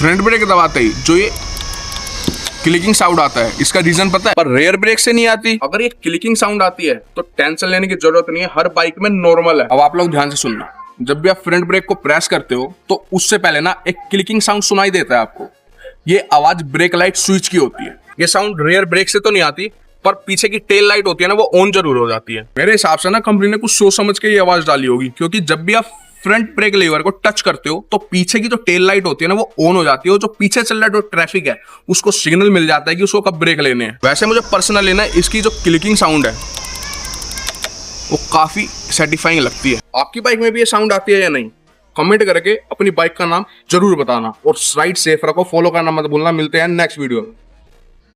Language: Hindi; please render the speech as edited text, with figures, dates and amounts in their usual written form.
फ्रंट ब्रेक दबाते ही जो ये क्लिकिंग साउंड आता है, इसका रीजन पता है? पर रेयर ब्रेक से नहीं आती। अगर ये क्लिकिंग साउंड आती है तो टेंशन लेने की जरूरत नहीं है, हर बाइक में नॉर्मल है। अब आप लोग ध्यान से सुनना, जब भी आप फ्रंट ब्रेक को प्रेस करते हो तो उससे पहले ना एक क्लिकिंग साउंड सुनाई देता है आपको। ये आवाज ब्रेक लाइट स्विच की होती है। ये साउंड रेयर ब्रेक से तो नहीं आती, पर पीछे की टेल लाइट होती है ना, वो ऑन जरूर हो जाती है। मेरे हिसाब से ना कंपनी ने कुछ सोच समझ के ये आवाज डाली होगी, क्योंकि जब भी आप फ्रंट ब्रेक लीवर को टच करते हो तो पीछे की जो टेल लाइट होती है ना, वो ऑन हो जाती है। जो पीछे चल रहा है जो ट्रैफिक है उसको सिग्नल मिल जाता है कि उसको कब ब्रेक लेने हैं। वैसे मुझे पर्सनली ना इसकी जो क्लिकिंग साउंड है वो काफी सेटिस्फाइंग लगती है। आपकी बाइक में भी ये साउंड आती है या नहीं? कमेंट करके अपनी बाइक का नाम जरूर बताना और राइड सेफ रखो, फॉलो करना मत भूलना। मिलते हैं नेक्स्ट वीडियो में।